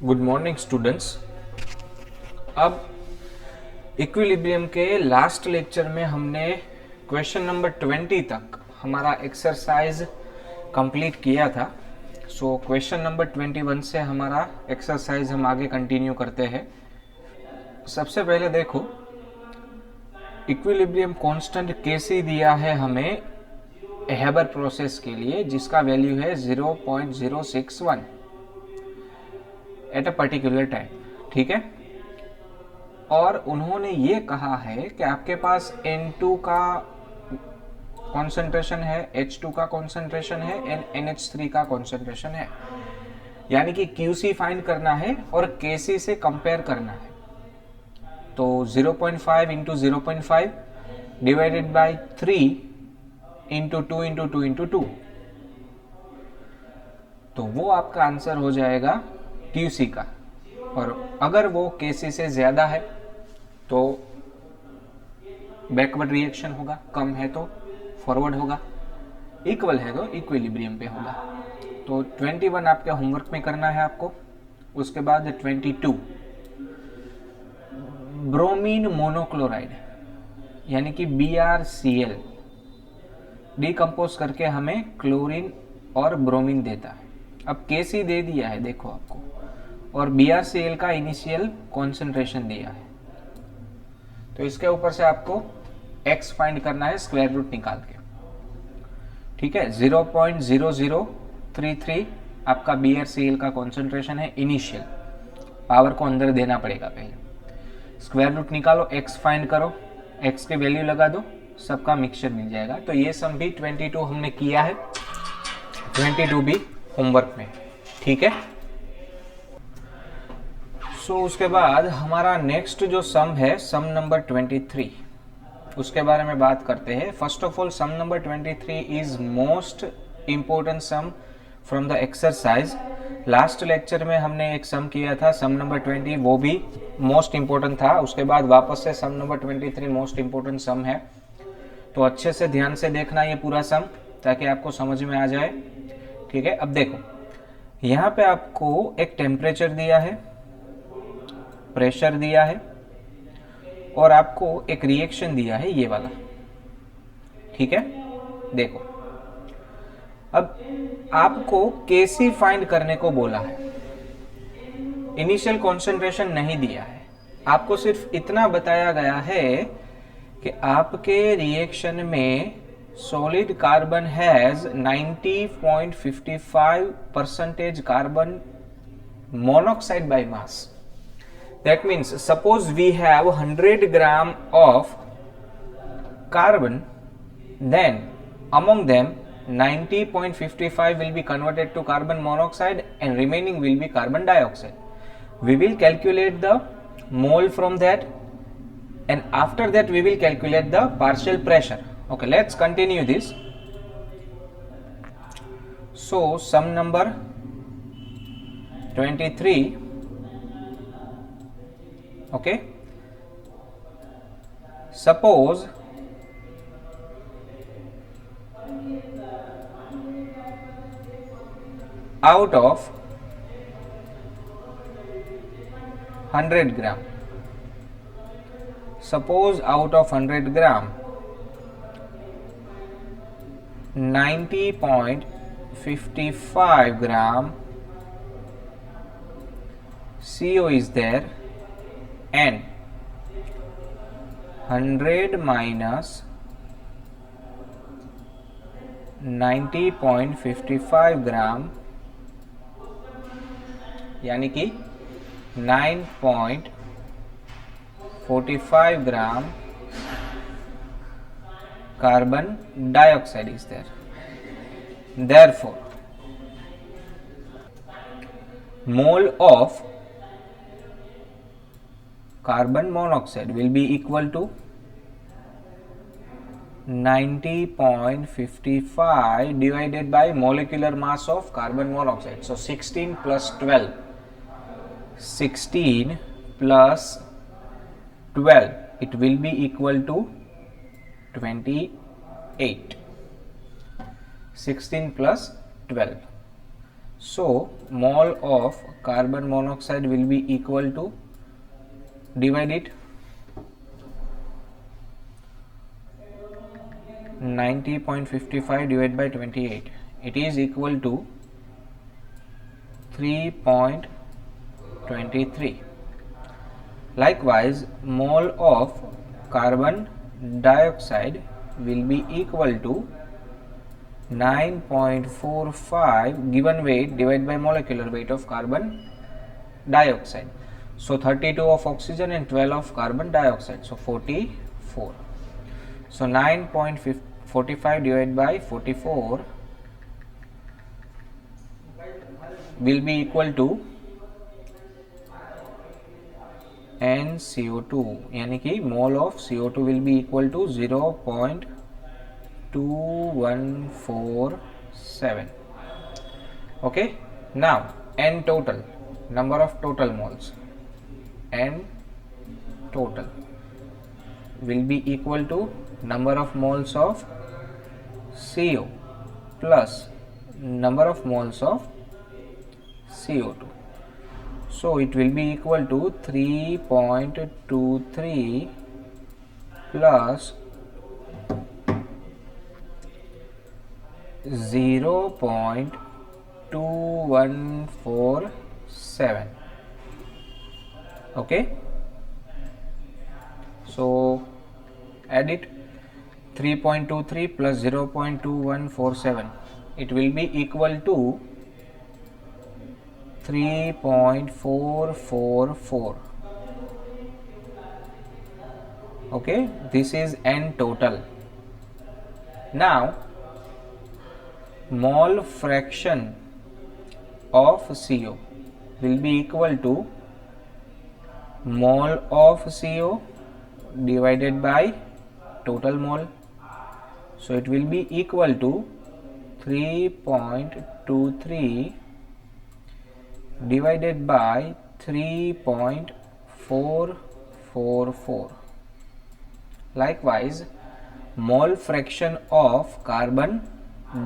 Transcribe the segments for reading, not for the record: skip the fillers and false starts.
Good morning students. अब equilibrium के last lecture में हमने क्वेश्चन नंबर 20 तक हमारा एक्सरसाइज कंप्लीट किया था। सो क्वेश्चन नंबर 21 से हमारा एक्सरसाइज हम आगे कंटिन्यू करते हैं। सबसे पहले देखो, इक्विलिब्रियम कांस्टेंट कैसे दिया है हमें हेबर प्रोसेस के लिए, जिसका वैल्यू है 0.061 एट अ पर्टिकुलर टाइम। ठीक है, और उन्होंने ये कहा है कि आपके पास N2 का कॉन्सेंट्रेशन है, H2 का कॉन्सेंट्रेशन है एंड NH3 का कॉन्सेंट्रेशन है, यानी कि QC फाइंड करना है और KC से कंपेयर करना है। तो 0.5 into 0.5 divided by 3 into 2 into 2 into 2, तो वो आपका आंसर हो जाएगा QC का। और अगर वो KC से ज्यादा है तो बैकवर्ड रिएक्शन होगा, कम है तो फॉरवर्ड होगा, इक्वल है तो इक्विलिब्रियम पे होगा। तो 21 आपके होमवर्क में करना है आपको। उसके बाद 22 ब्रोमीन मोनोक्लोराइड यानी कि BrCl डिकम्पोज करके हमें क्लोरीन और ब्रोमीन देता है। अब KC दे दिया है देखो आपको, और BrCl का इनिशियल कॉन्सेंट्रेशन दिया है, तो इसके ऊपर से आपको x फाइंड करना है स्क्वायर रूट निकाल के। ठीक है, 0.0033 आपका BrCl का कॉन्सेंट्रेशन है इनिशियल, पावर को अंदर देना पड़ेगा पहले। स्क्वायर रूट निकालो, x फाइंड करो, x के वैल्यू लगा दो, सबका मिक्सचर मिल जाएगा। तो ये सम भी 22 हमने किया है, 22 भी होमवर्क में। ठीक है, सो उसके बाद हमारा नेक्स्ट जो सम है, सम नंबर 23, उसके बारे में बात करते हैं। First of all, sum number 23 is most important sum from the exercise. Last lecture में हमने एक सम किया था, सम नंबर 20, वो भी मोस्ट इम्पोर्टेंट था। उसके बाद वापस से सम नंबर 23 मोस्ट इम्पोर्टेंट सम है, तो अच्छे से ध्यान से देखना ये पूरा सम, ताकि आपको समझ में आ जाए। ठीक है, अब देखो, यहाँ पे आपको एक टेम्परेचर दिया है, प्रेशर दिया है, और आपको एक रिएक्शन दिया है ये वाला। ठीक है, देखो, अब आपको KC फाइंड करने को बोला है, इनिशियल कॉन्सेंट्रेशन नहीं दिया है, आपको सिर्फ इतना बताया गया है कि आपके रिएक्शन में solid carbon has 90.55% carbon monoxide by mass. That means suppose we have 100 gram of carbon, then among them 90.55 will be converted to carbon monoxide and remaining will be carbon dioxide. We will calculate the mole from that, and after that we will calculate the partial pressure. Okay, let's continue this. So sum number 23. Okay, suppose out of 100 gram, suppose out of 100 gram 90.55 gram CO is there, and 100 minus 90.55 gram यानी कि 9.45 gram carbon dioxide is there. Therefore, mole of carbon monoxide will be equal to 90.55 divided by molecular mass of carbon monoxide. So 16 plus 12, 16 plus 12, it will be equal to 28. 16 plus 12, So mole of carbon monoxide will be equal to, divide it, 90.55 divided by 28, it is equal to 3.23. Likewise, mole of carbon dioxide will be equal to 9.45 given weight divided by molecular weight of carbon dioxide. So 32 of oxygen and 12 of carbon dioxide, so 44. So 9.45 divided by 44 will be equal to NCO2, यानी कि mole of CO2 will be equal to 0.2147. Okay, now N total, number of total moles, N total will be equal to number of moles of CO plus number of moles of CO2. So it will be equal to 3.23 plus 0.2147. Okay, so add it, 3.23 plus 0.2147, it will be equal to 3.444. Okay, this is N total. Now mole fraction of CO will be equal to mole of CO divided by total mole. So it will be equal to 3.23 divided by 3.444. Likewise, mole fraction of carbon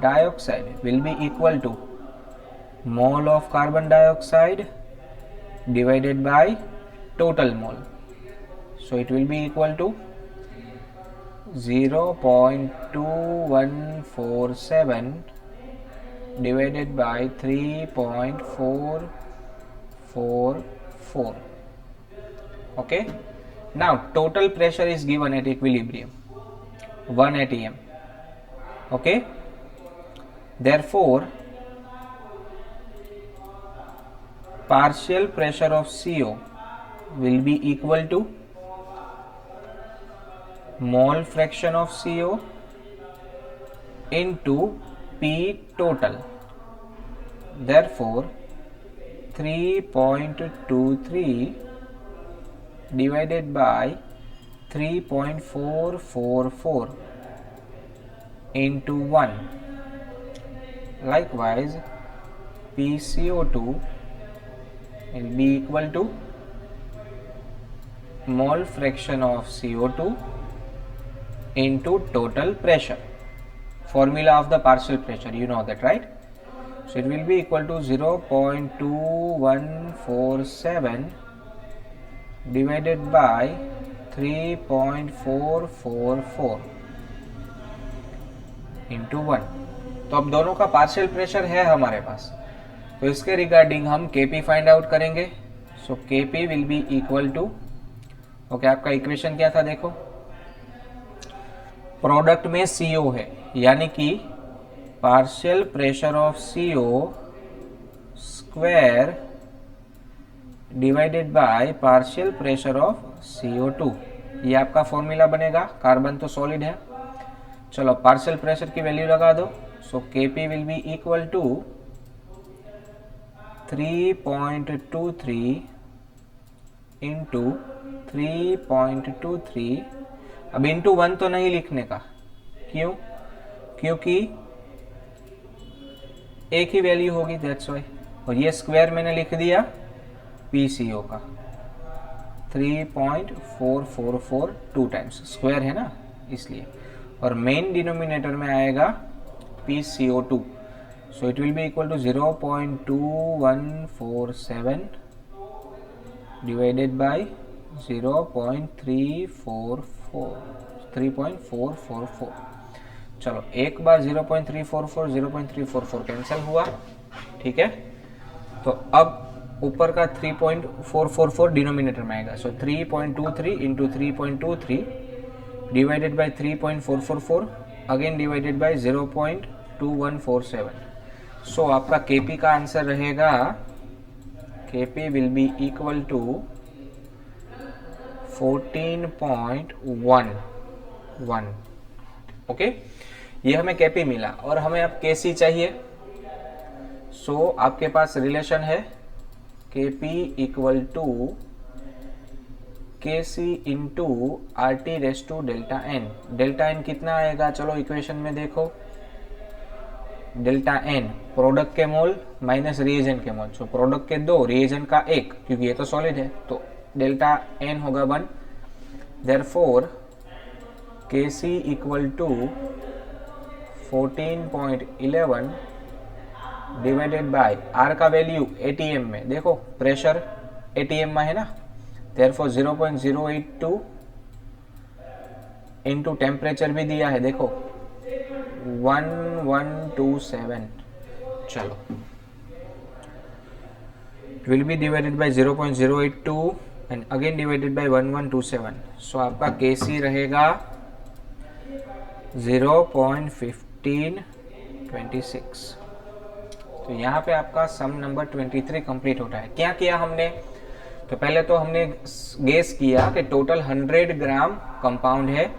dioxide will be equal to mole of carbon dioxide divided by total mole. So it will be equal to 0.2147 divided by 3.444. Okay, now total pressure is given at equilibrium, 1 atm. Okay, therefore partial pressure of CO will be equal to mole fraction of CO into P total. Therefore 3.23 divided by 3.444 into 1. Likewise, PCO2 will be equal to mole fraction of CO2 into total pressure. Formula of the partial pressure, you know that, right? So it will be equal to 0.2147 divided by 3.444 into 1. तो अब दोनों का partial pressure है हमारे पास, तो इसके regarding हम Kp find out करेंगे. So Kp will be equal to, okay, आपका इक्वेशन क्या था देखो, प्रोडक्ट में CO है, यानी कि partial pressure of CO square divided by partial pressure of CO2. ये आपका फॉर्मूला बनेगा. कार्बन तो सॉलिड है, चलो पार्शियल प्रेशर की वैल्यू लगा दो. So Kp will be equal to 3.23 into 3.23. अब इंटू 1 तो नहीं लिखने का, क्यों? क्योंकि एक ही वैल्यू होगी, दैट्स वाई. और ये स्क्वायर मैंने लिख दिया PCO का 3.444 टू टाइम्स, स्क्वायर है ना इसलिए. और मेन डिनोमिनेटर में आएगा PCO2. So it will be equal to 0.2147 divided by 3.444. चलो एक बार 0.344 कैंसिल हुआ, ठीक है। तो अब ऊपर का 3.444 डिनोमिनेटर में आएगा। So 3.23 into 3.23 divided by 3.444 again divided by 0.2147। So आपका केपी का आंसर रहेगा, KP will be equal to 14.11। Okay, ये हमें केपी मिला और हमें अब केसी चाहिए। सो आपके पास रिलेशन है KP equal to KC into R T raise to delta N. Delta N कितना आएगा, चलो इक्वेशन में देखो। डेल्टा एन प्रोडक्ट के मोल माइनस रिएजेंट के मोल। सो प्रोडक्ट के 2, रिएजेंट का 1, क्योंकि ये तो सॉलिड है, तो डेल्टा एन होगा 1। Therefore KC equal to 14.11 divided by R का वैल्यू एटीएम में, देखो प्रेशर एटीएम में है ना, देयरफॉर 0.082 इनटू टेम्परेचर भी दिया है, देखो 1127। चलो it will be divided by 0.082 and again divided by 1127। सो आपका केसी रहेगा 0.1526। तो यहाँ पे आपका सम नंबर 23 कंप्लीट होता है। क्या किया हमने, तो पहले तो हमने गेस किया कि टोटल 100 ग्राम कंपाउंड है,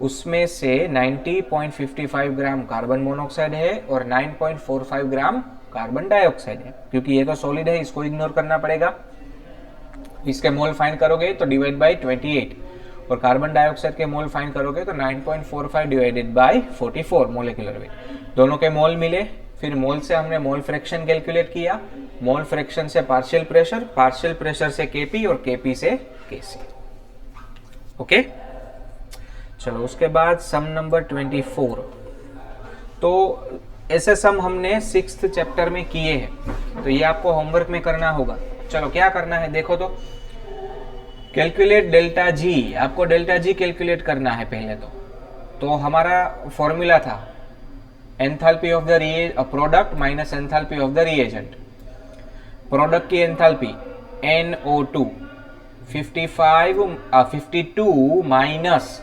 उसमें से 90.55 ग्राम कार्बन मोनोऑक्साइड है और 9.45 ग्राम कार्बन डाइऑक्साइड है। क्योंकि ये तो सॉलिड है, इसको इग्नोर करना पड़ेगा। इसके मोल फाइंड करोगे तो डिवाइड बाय 28 और कार्बन डाइऑक्साइड के मोल फाइंड करोगे तो 9.45 डिवाइडेड बाय 44 मोलिकुलर वेट। दोनों के मोल मिले, फिर मोल से हमने मोल फ्रैक्शन कैलकुलेट किया, मोल फ्रैक्शन से पार्शियल प्रेशर से केपी और केपी से केसी। ओके, चलो उसके बाद सम नंबर 24। तो ऐसे सम हमने 6th चैप्टर में किए हैं, तो ये आपको होमवर्क में करना होगा। चलो क्या करना है देखो, तो कैलकुलेट डेल्टा जी। आपको डेल्टा जी कैलकुलेट करना है पहले तो हमारा फॉर्मूला था enthalpy of the product minus enthalpy of the reagent. Product की एंथैल्पी NO2 52 माइनस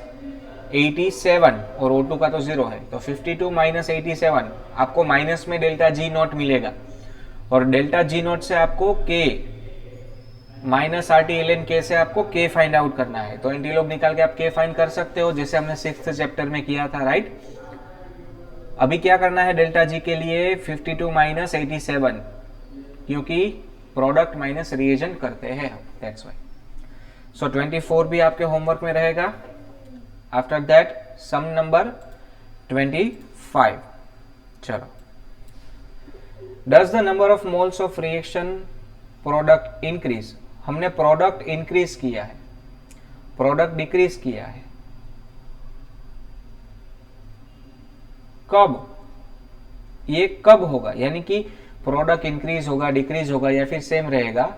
87 और O2 का तो 0 है, तो 52 माइनस 87 आपको माइनस में डेल्टा जी नॉट मिलेगा और डेल्टा जी नॉट से आपको K minus RT ln K से आपको K फाइंड आउट करना है। तो एंटी लॉग निकाल के आप K फाइंड कर सकते हो, जैसे हमने 6th चैप्टर में किया था, राइट। अभी क्या करना है डेल्टा जी के लिए, 52 माइनस 87, क्योंकि प्रोडक्ट माइनस रिएजेंट करते हैं, दैट्स व्हाई। सो 24 भी आपके होमवर्क में रहेगा। After that sum number 25। चलो, does the number of moles of reaction product increase. हमने प्रोडक्ट इंक्रीज किया है, प्रोडक्ट डिक्रीज किया है, कब, ये कब होगा, यानी कि प्रोडक्ट इंक्रीज होगा, डिक्रीज होगा या फिर सेम रहेगा,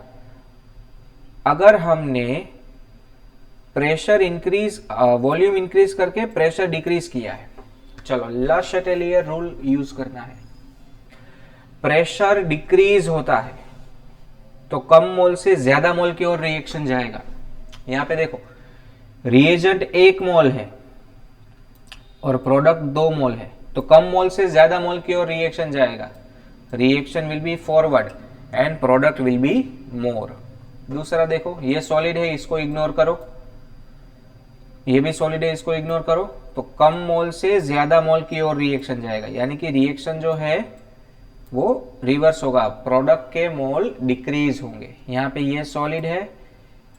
अगर हमने प्रेशर इंक्रीज, वॉल्यूम इंक्रीज करके प्रेशर डिक्रीज किया है। चलो ला शटेलियर रूल यूज करना है। प्रेशर डिक्रीज होता है तो कम मोल से ज्यादा मोल की ओर रिएक्शन जाएगा। यहां पे देखो, रिएजेंट 1 मोल है और प्रोडक्ट 2 मोल है, तो कम मोल से ज्यादा मोल की ओर रिएक्शन जाएगा। Reaction will be forward and product will be more. दूसरा देखो, ये सॉलिड है, इसको इग्नोर करो, ये भी सॉलिड है, इसको इग्नोर करो, तो कम मोल से ज्यादा मोल की ओर रिएक्शन जाएगा, यानी कि रिएक्शन जो है वो रिवर्स होगा, प्रोडक्ट के मोल डिक्रीज होंगे। यहाँ पे ये सॉलिड है,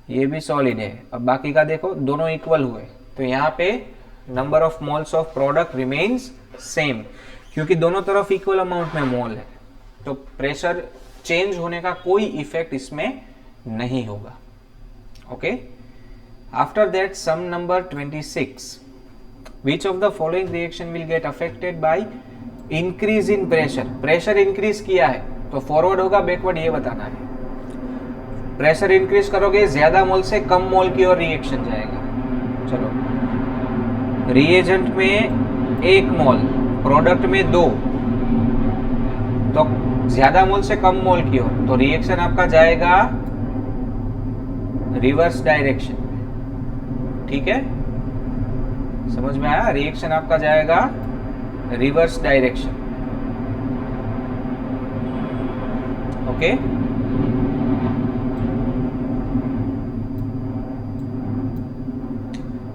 ये भी सॉलिड है, अब बाकी का देखो दोनों इक्वल हुए, तो यहाँ पे number of moles of product remains same, क्योंकि दोनों तरफ इक्वल अमाउंट में मोल है, तो प्रेशर चेंज होने का कोई इफेक्ट इसमें नहीं होगा। Okay, after that sum number 26, which of the following reaction will get affected by increase in pressure, pressure increase किया है तो फॉरवर्ड होगा बैकवर्ड ये बताना है। प्रेशर इंक्रीज करोगे ज्यादा मोल से कम मोल की ओर रिएक्शन जाएगा। चलो रिएजेंट में 1 मोल, प्रोडक्ट में 2, तो ज्यादा मोल से कम मोल की ओर, तो रिएक्शन आपका जाएगा रिवर्स डायरेक्शन। ठीक है, समझ में आया? रिएक्शन आपका जाएगा रिवर्स डायरेक्शन। ओके,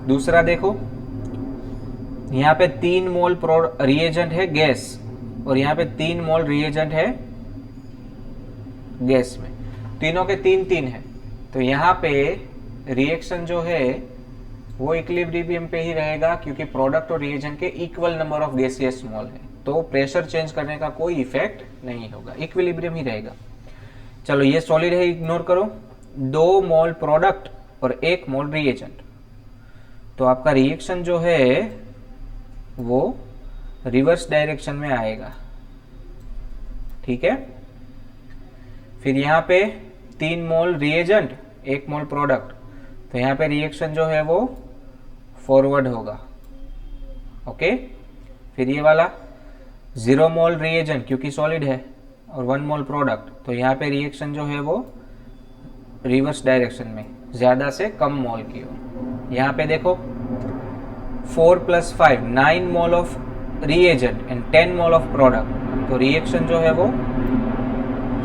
दूसरा देखो, यहां पे 3 मोल रिएजेंट है गैस और यहां पे 3 मोल रिएजेंट है गैस में, तीनों के 3-3 है, तो यहां पे रिएक्शन जो है वो इक्विलिब्रियम पे ही रहेगा क्योंकि प्रोडक्ट और रिएजेंट के इक्वल नंबर ऑफ गैसियस मोल है, तो प्रेशर चेंज करने का कोई इफेक्ट नहीं होगा, इक्विलिब्रियम ही रहेगा। चलो ये सॉलिड है, इग्नोर करो। 2 मोल प्रोडक्ट और 1 मोल रिएजेंट, तो आपका रिएक्शन जो है वो रिवर्स डायरेक्शन में आएगा। ठीक है, फिर यहां पे 3 मोल रिएजेंट 1 मोल प्रोडक्ट, तो यहां पे रिएक्शन जो है वो फॉरवर्ड होगा। ओके, फिर ये वाला 0 मोल रिएजेंट क्योंकि सॉलिड है और 1 मोल प्रोडक्ट, तो यहां पे रिएक्शन जो है वो रिवर्स डायरेक्शन में, ज्यादा से कम मोल की ओर। यहां पे देखो 4 + 5 9 mole of reagent and 10 mole of product, तो रिएक्शन जो है वो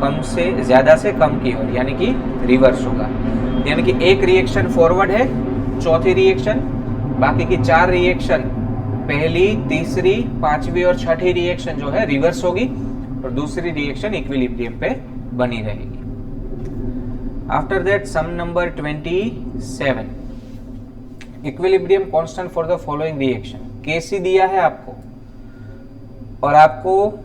कम से ज्यादा से कम की ओर यानी कि रिवर्स होगा। यानी कि एक रिएक्शन फॉरवर्ड है, चौथी रिएक्शन, बाकी की 4 रिएक्शन, पहली, तीसरी, 5वीं और 6ठी रिएक्शन जो है रिवर्स होगी और दूसरी रिएक्शन इक्विलिब्रियम पे बनी रहेगी। After that sum number 27, equilibrium constant for the following reaction. KC दिया है आपको और आपको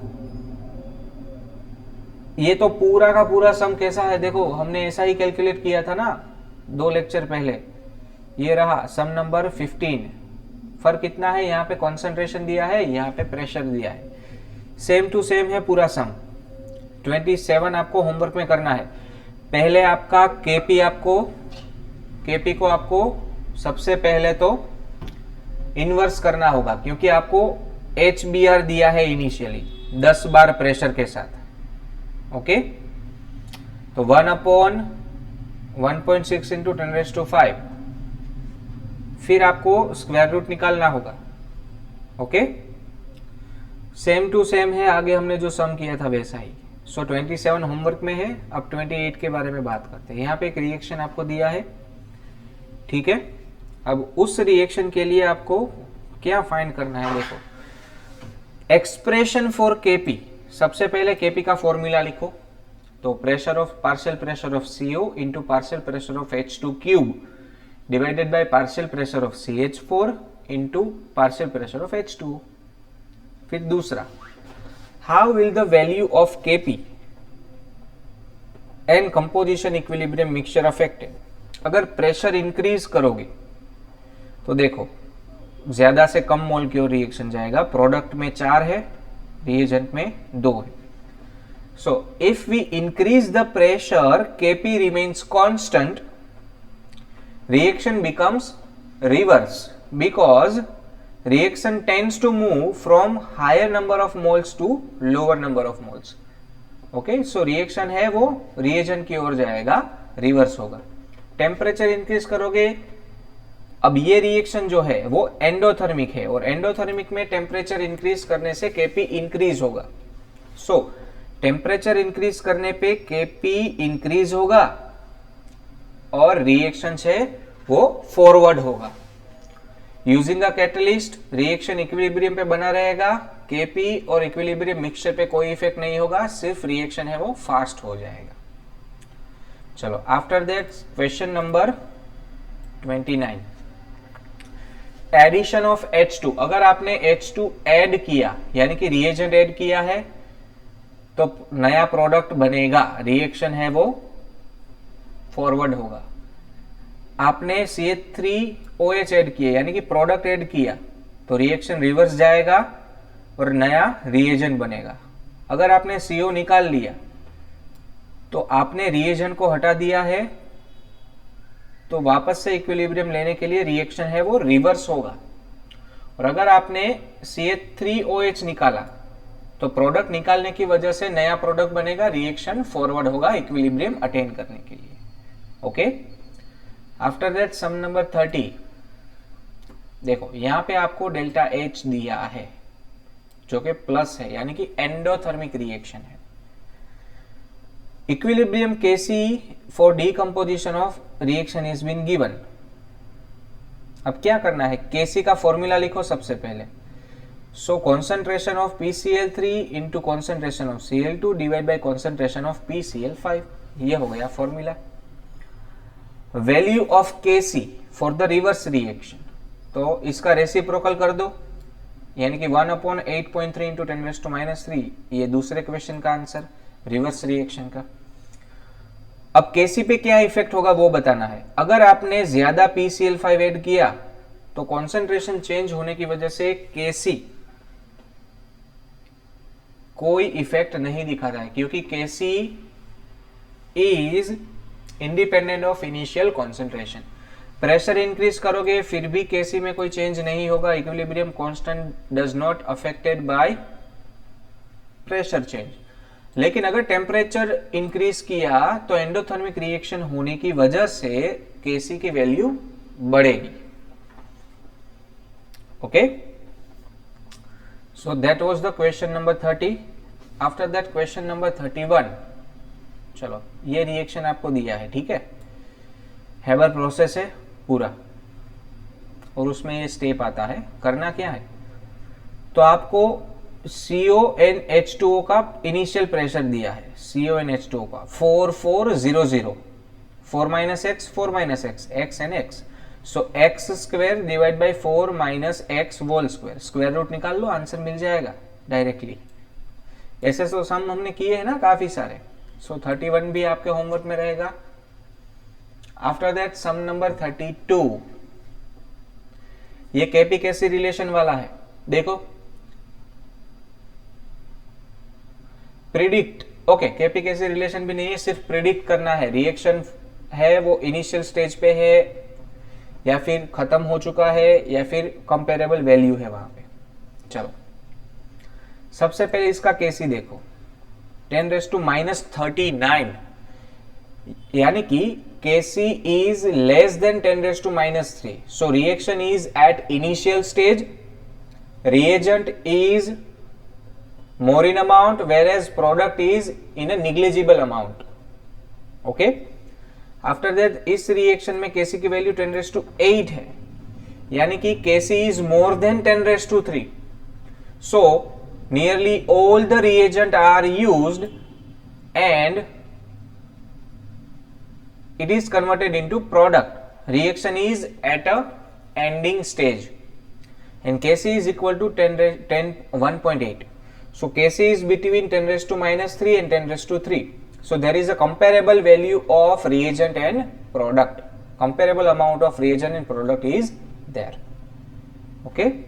ये तो पूरा का पूरा सम कैसा है देखो, हमने ऐसा ही कैलकुलेट किया था ना 2 लेक्चर पहले। ये रहा सम नंबर 15। फर्क कितना है, यहाँ पे कॉन्सेंट्रेशन दिया है, यहाँ पे प्रेशर दिया है, सेम टू सेम है पूरा सम। 27 आपको होमवर्क में करना है। पहले आपका केपी को आपको सबसे पहले तो इनवर्स करना होगा क्योंकि आपको HBr दिया है इनिशियली 10 बार प्रेशर के साथ। ओके, तो 1/1.6 × 10⁵, फिर आपको स्क्वायर रूट निकालना होगा। ओके, सेम टू सेम है, आगे हमने जो सम किया था वैसा ही। सो 27 होमवर्क में है। अब 28 के बारे में बात करते हैं। यहाँ पे एक रिएक्शन आपको दिया है, ठीक है। अब उस रिएक्शन के लिए आपको क्या फाइंड करना है, देखो एक्सप्रेशन फॉर केपी। सबसे पहले केपी का फॉर्मूला लिखो, तो partial pressure of CO into partial pressure of H2³ divided by partial pressure of CH4 into partial pressure of H2। फिर दूसरा, how will the value of KP and composition equilibrium mixture affected. अगर pressure increase करोगे तो देखो ज्यादा से कम मोल की ओर reaction जाएगा। प्रोडक्ट में 4 है, रिएजेंट में 2 है। So if we increase the pressure, KP remains constant, reaction becomes reverse because reaction tends to move from higher number of moles to lower number of moles. okay, so reaction है वो reagent की ओर जाएगा, reverse होगा। Temperature increase करोगे, अब ये reaction जो है वो एंडोथर्मिक है और एंडोथर्मिक में टेम्परेचर इंक्रीज करने से केपी इंक्रीज होगा। सो टेम्परेचर इंक्रीज करने पे केपी इंक्रीज होगा और रिएक्शन है वो फॉरवर्ड होगा। Using a catalyst reaction equilibrium पे बना रहेगा, केपी और इक्विलिब्रियम मिक्सचर पे कोई इफेक्ट नहीं होगा, सिर्फ रिएक्शन है वो फास्ट हो जाएगा। चलो after that question number 29, addition of H2। अगर आपने H2 ऐड किया यानी कि रिएजेंट ऐड किया है तो नया प्रोडक्ट बनेगा, रिएक्शन है वो फॉरवर्ड होगा। आपने CH3OH ऐड किया यानी कि प्रोडक्ट ऐड किया तो रिएक्शन रिवर्स जाएगा, और नया रिएजेंट बनेगा। अगर आपने CO निकाल लिया तो आपने रिएजेंट को हटा दिया है, तो वापस से इक्विलिब्रियम लेने के लिए रिएक्शन है वो रिवर्स होगा। और अगर आपने CH3OH निकाला तो प्रोडक्ट निकालने की वजह से नया प्रोडक्ट बनेगा, रिएक्शन फॉरवर्ड होगा इक्विलिब्रियम अटेन करने के लिए। Okay, after that sum number 30। देखो यहां पे आपको डेल्टा H दिया है जो कि प्लस है, यानी कि एंडोथर्मिक रिएक्शन है। Equilibrium Kc for decomposition of reaction is been given. अब क्या करना है, Kc का फॉर्मूला लिखो सबसे पहले। सो concentration of PCl3 into concentration of Cl2 divide by concentration of PCl5, ये हो गया formula. Value of Kc for the reverse reaction, तो इसका रेसिप्रोकल कर दो, यानी कि 1/8.3 इंटू 10⁻³ ये दूसरे क्वेश्चन का आंसर, रिवर्स रिएक्शन का। अब Kc पे क्या इफेक्ट होगा वो बताना है। अगर आपने ज्यादा PCl5 ऐड किया तो कॉन्सेंट्रेशन चेंज होने की वजह से Kc कोई इफेक्ट नहीं दिखा रहा है, क्योंकि Kc is independent of initial concentration. Pressure increase करोगे फिर भी Kc में कोई चेंज नहीं होगा। Equilibrium constant does not affected by pressure change. लेकिन अगर टेम्परेचर इंक्रीज किया तो एंडोथर्मिक रिएक्शन होने की वजह से Kc की वैल्यू बढ़ेगी। Okay, so that was the question number 30। After that question number 31। चलो ये रिएक्शन आपको दिया है, ठीक है, हेबर प्रोसेस है पूरा और उसमें ये स्टेप आता है। करना क्या है, तो आपको CONH2O का इनिशियल प्रेशर दिया है, CONH2O का 4400, 4 - x 4 - x, x and x, so x square divide by 4 - x whole square, square root निकाल लो, आंसर मिल जाएगा डायरेक्टली। ऐसे तो सम हमने किए हैं ना काफी सारे। सो 31 भी आपके होमवर्क में रहेगा। आफ्टर दैट सम नंबर 32, ये KP-Kc रिलेशन वाला है। देखो प्रिडिक्ट, ओके, KP-Kc रिलेशन भी नहीं है, सिर्फ प्रिडिक्ट करना है रिएक्शन है वो इनिशियल स्टेज पे है या फिर खत्म हो चुका है या फिर कंपेरेबल वैल्यू है वहां पे। चलो सबसे पहले इसका Kc देखो, 10⁻⁻39, यानी कि Kc is less than 10⁻³ so reaction is at initial stage, reagent is more in amount whereas product is in a negligible amount. okay, after that इस रिएक्शन में Kc की वैल्यू 10⁸ है, यानी कि Kc is more than 10⁻³ so nearly all the reagent are used and it is converted into product. Reaction is at a ending stage and Kc is equal to 1.8. So Kc is between 10⁻³ and 10⁻³. So there is a comparable value of reagent and product. Comparable amount of reagent and product is there. Okay.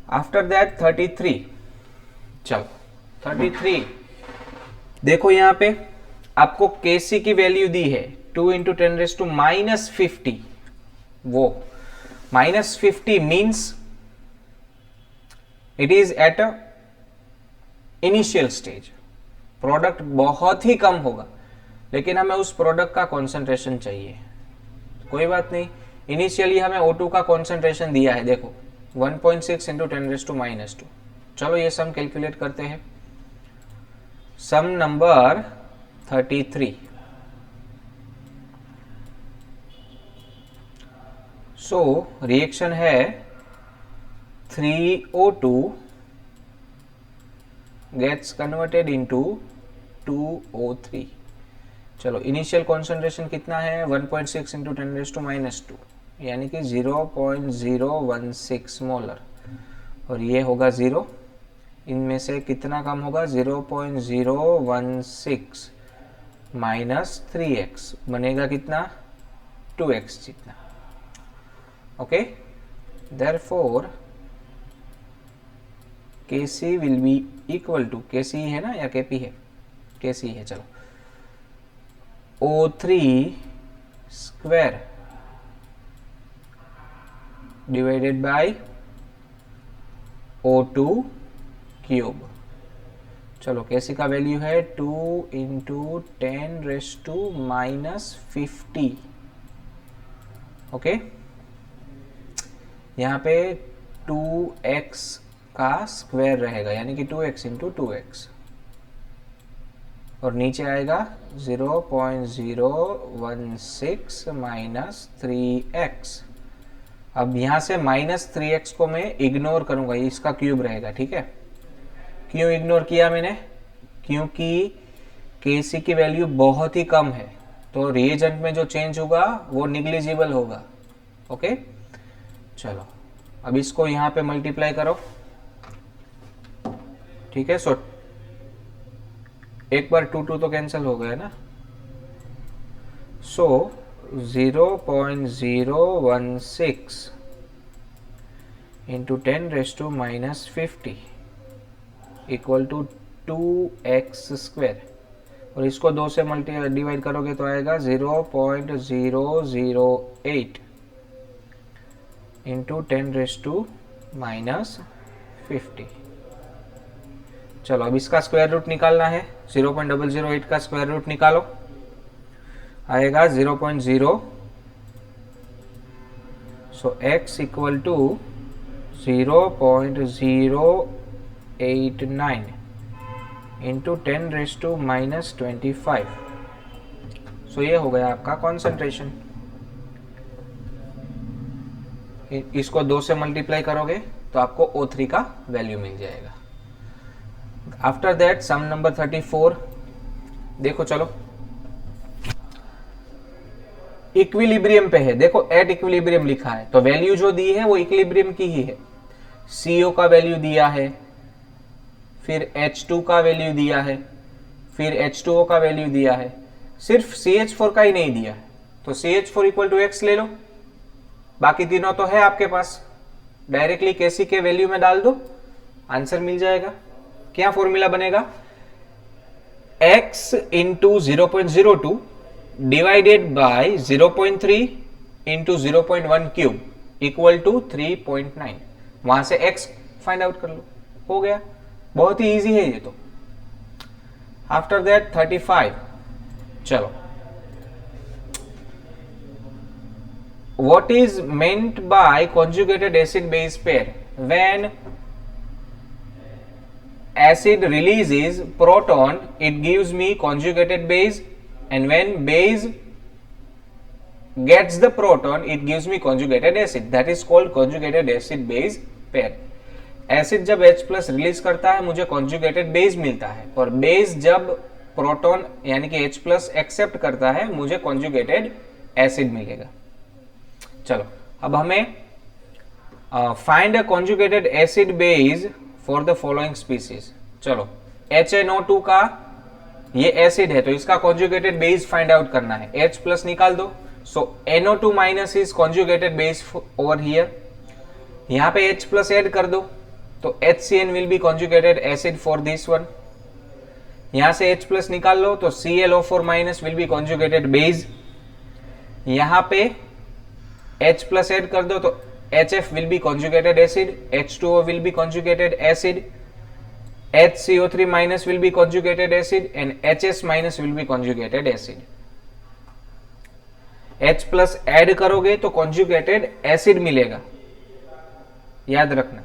After that 33. चलो 33 देखो यहाँ पे आपको Kc की value दी है 2 × 10⁻⁻50। वो -50 means it is at a initial stage, product बहुत ही कम होगा, लेकिन हमें उस प्रोडक्ट का कॉन्सेंट्रेशन चाहिए। कोई बात नहीं, इनिशियली हमें O2 का कॉन्सेंट्रेशन दिया है, देखो 1.6 × 10⁻²। चलो ये सम कैलकुलेट करते हैं। सम नंबर 33। सो रिएक्शन है 3O2 gets converted into 2O3। चलो इनिशियल कॉन्सेंट्रेशन कितना है 1.6 × 10⁻², यानी कि 0.016 मोलर, और ये होगा 0। इनमें से कितना कम होगा 0.016 माइनस 3x बनेगा कितना 2x जितना। Okay, therefore Kc will be equal to, Kc है ना या Kp है, Kc है, चलो, O3 square divided bye O2 cube. चलो Kc का वैल्यू है 2 इंटू 10⁻⁻50। ओके, यहाँ पे 2x का स्क्वायर रहेगा, यानी कि 2x इंटू 2x, और नीचे आएगा 0.016 माइनस 3x। अब यहाँ से माइनस 3x को मैं इग्नोर करूंगा, इसका क्यूब रहेगा, ठीक है। क्यों इग्नोर किया मैंने? क्योंकि Kc की वैल्यू बहुत ही कम है, तो रिएजेंट में जो चेंज होगा वो निग्लिजिबल होगा। ओके, चलो अब इसको यहाँ पे मल्टीप्लाई करो, ठीक है। सो एक बार 2 तो कैंसिल हो गया ना, so 0.016 into 10⁻⁻50 equal to 2x square, और इसको 2 से डिवाइड करोगे तो आएगा 0.008 इंटू 10⁻⁻50। चलो अब इसका स्क्वायर रूट निकालना है, 0.008 का स्क्वायर रूट निकालो, आएगा 0.0, सो x इक्वल टू 0.089 इंटू 10⁻⁻25। सो ये हो गया आपका कॉन्सेंट्रेशन। इसको 2 से मल्टीप्लाई करोगे तो आपको O3 का वैल्यू मिल जाएगा। आफ्टर दैट सम नंबर 34 देखो, चलो इक्विलिब्रियम पे है, देखो एट इक्विलिब्रियम लिखा है, तो वैल्यू जो दी है वो इक्विलिब्रियम की ही है। CO का वैल्यू दिया है, फिर H2 का वैल्यू दिया है, फिर H2O का वैल्यू दिया है, सिर्फ CH4 का ही नहीं दिया है, तो CH4 इक्वल टू x ले लो, बाकी तीनों तो है आपके पास, डायरेक्टली Kc के वैल्यू में डाल दो, आंसर मिल जाएगा। क्या फॉर्मूला बनेगा? x into 0.02 divided by 0.3 into 0.1 cube equal to 3.9। वहां से x फाइंड आउट कर लो, हो गया, बहुत ही इजी है ये तो। आफ्टर दैट 35, चलो, what is meant by conjugated acid base pair? When acid releases proton, it gives me conjugated base, and when base gets the proton, it gives me conjugated acid. That is called conjugated acid base pair. Acid जब H plus release करता है मुझे conjugated base मिलता है, और base जब proton यानी कि H प्लस एक्सेप्ट करता है मुझे कॉन्जुगेटेड एसिड मिलेगा। चलो अब हमें find a conjugated acid base for the following species. चलो HNO2 का ये एसिड है तो इसका कॉन्जुगेटेड बेस फाइंड आउट करना है, H प्लस निकाल दो, सो NO2 minus is conjugated base over here, यहाँ पे H प्लस ऐड कर दो तो HCN will be conjugated acid for this one, यहां से H प्लस निकाल लो तो ClO4 minus will be conjugated base, यहां पे H प्लस ऐड कर दो तो HF will be conjugated acid, H2O will be conjugated acid, HCO3 minus will be conjugated acid and HS minus will be conjugated acid. H plus add करोगे तो conjugated acid मिलेगा, याद रखना।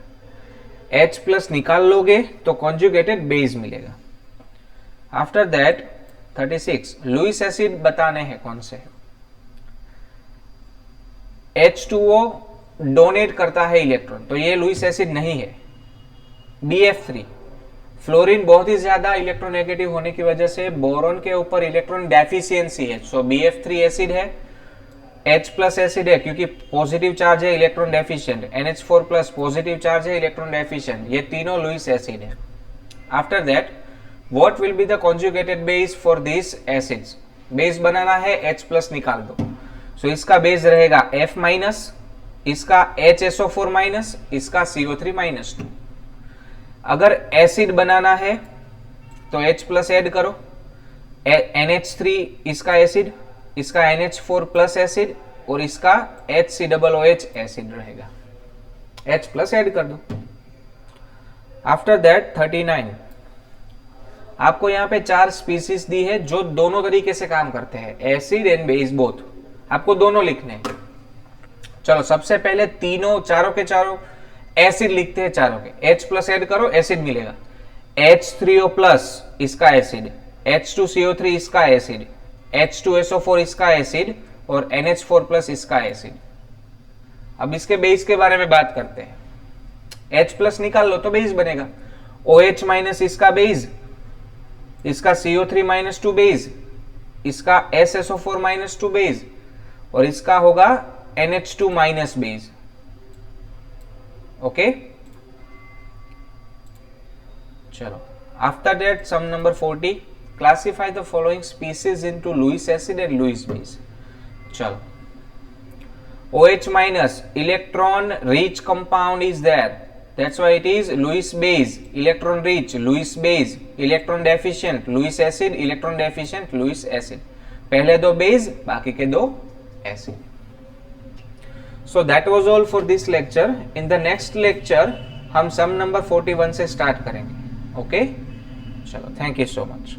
H plus निकाल लोगे तो कॉन्जुगेटेड बेस मिलेगा। After that 36 Lewis acid बताने हैं कौन से है। H2O डोनेट करता है इलेक्ट्रॉन, तो ये लुईस एसिड नहीं है। BF3 फ्लोरीन बहुत ही ज्यादा इलेक्ट्रोनेगेटिव होने की वजह से बोरॉन के ऊपर इलेक्ट्रॉन डेफिशिएंसी है, सो BF3 एसिड है। H प्लस एसिड है क्योंकि पॉजिटिव चार्ज है, electron deficient. NH4 plus positive charge है, इलेक्ट्रॉन डेफिशिएंट। ये तीनों लुईस एसिड है। After that what will be the conjugated base for this acids? Base बनाना है, H प्लस निकाल दो, सो इसका बेस रहेगा F माइनस, इसका HSO4 माइनस, इसका CO3 माइनस 2। अगर एसिड बनाना है तो H प्लस ऐड करो, NH3 इसका एसिड, इसका NH4 प्लस एसिड और इसका HCOOH एसिड रहेगा, H प्लस ऐड कर दो। आफ्टर दैट 39, आपको यहां पे 4 स्पीसीज दी है जो दोनों तरीके से काम करते हैं, एसिड एंड बेस बोथ, आपको दोनों लिखने हैं। चलो सबसे पहले चारों के चारों एसिड लिखते हैं, चारों के H प्लस ऐड करो, एसिड मिलेगा, H3O प्लस इसका एसिड, H2CO3 इसका एसिड, H2SO4 इसका एसिड और NH4 प्लस इसका एसिड। अब इसके बेस के बारे में बात करते हैं। H प्लस निकाल लो तो बेस बनेगा, OH माइनस इसका बेस, इसका CO3 माइनस 2 बेस, इसका SSO4 माइनस 2 बेस और इसका होगा NH2 माइनस बेस। ओके, चलो after that sum number 40, classify the following species into Lewis acid and Lewis base. चलो OH minus electron rich compound is there, that's why it is Lewis base, electron rich Lewis base, electron deficient Lewis acid, electron deficient Lewis acid, पहले दो base बाकी के दो acid. So that was all for this lecture. In the next lecture हम सम number 41 से start करेंगे। Okay, चलो thank you so much.